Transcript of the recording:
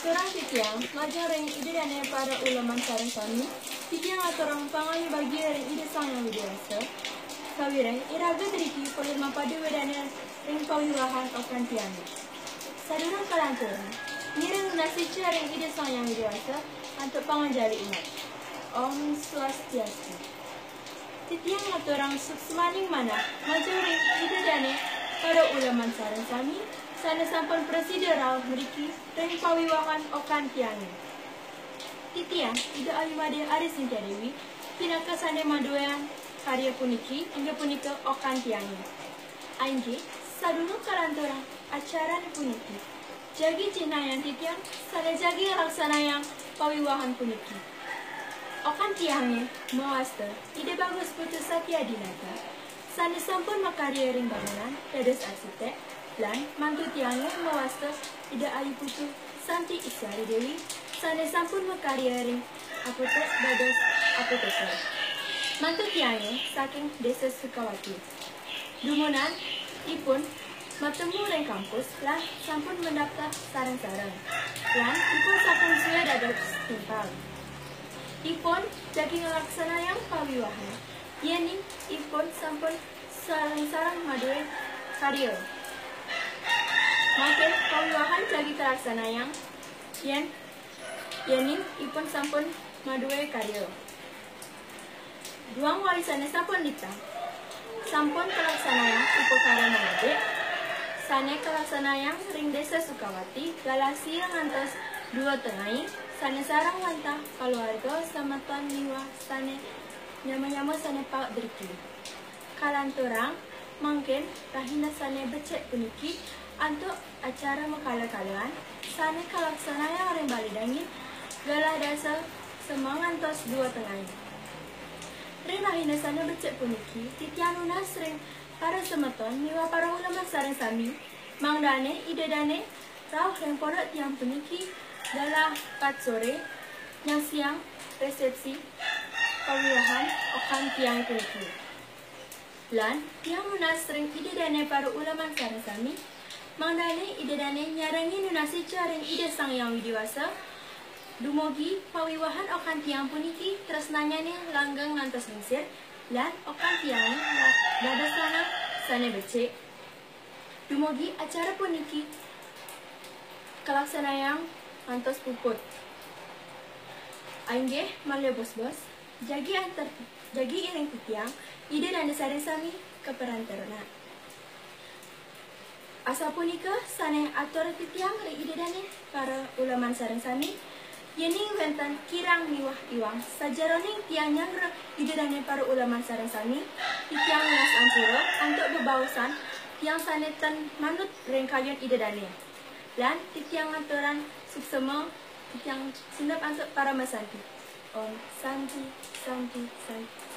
Aturang titiang, majang ring ide dane para ulama sarang kami. Titiang aturang pangangi bagi ring ide sang yang biasa. Kawireng iraga deriki polir mapadu wedane ring pawiwahan okan tiang. Sadurang kalanturang, nireng nasi ring ide sang yang biasa untuk panganjali umat. Om Swastiastu. Titiang aturang suksmaning mana, majang ring ide dane para ulama sarang kami. Sana sampun presideral meriki ring pawiwahan okan tiangi. Titiang ida alimade Ari Sintia Dewi pinaka sane maduan karya puniki hingga punika okan tiangi. Aingge sadulu kalanturang acara ni puniki. Jagi cinayan titiang sana jagi laksanayang pawiwahan puniki. Okan tiangi mawasta ide bagus putus Satya Dinata. Sana sampun makarya ring bangunan dados arsitek. Lan mantu tiangnya mawasta ida ayu putu Santi Isyari Dewi sana sampun makarya ring apotek dados apoteker. Mantu tiangnya saking desa Sukawati. Dumunan ipun matemu ring kampus lan sampun mendaftar sarang-sarang. Lan ipun sampun suwe dados timpal. Ipun jagi ngelaksanayang pawiwahan. Yeni ipun sampun sarang-sarang madue karya. Makin pawiwahan jagi terlaksana yang yeni ipun sampun madue karya. Duang warisannya sampun dita. Sampun terlaksana yang upakara mengade. Sane terlaksana yang ring desa Sukawati galasi yang ngantos 2 tengai. Sane sarang wantah keluarga sama tuan niwa sane nyama-nyama sane pak deriki. Kalanturang mungkin rahina sane becek puniki. Untuk acara makala-kalaan, sana kalaksana yang orang Bali dangin, galah dasar semangantos 2 tengah. Ring rahina sana becek puniki, titian lunas ring para semeton, niwa para ulama sarang sami, mangdane, ide dane, rauh ring podok tiang puniki, galah 4 sore, yang siang, resepsi, pawiwahan, okan tiang puniki. Lan, tiang lunas ring ide dane para ulama sarang sami, mangdane ide dane nyarangi nunasi caring ide sang yang widiwasa. Dumugi pawiwahan okan tiang puniki tresnanya nih langgeng ngantos lingsir. Lan okan tiang dados sana sane becek. Dumugi acara puniki kalaksana yang ngantos puput. Aingge malya bos-bos jagi iring titiang ide dane sareng sami keperantarana. Asa punika sane atur titiang ri ide dane para ulaman sareng sami yening wenten kirang miwah iwang sajaroning tiang nyangre ide dane para ulaman sareng sami titiang nas ampura untuk bebausan tiang sane ten manut ring kayon ide dane lan titiang aturan suksema titiang sindap untuk para masanti. Om Santi Santi Santi.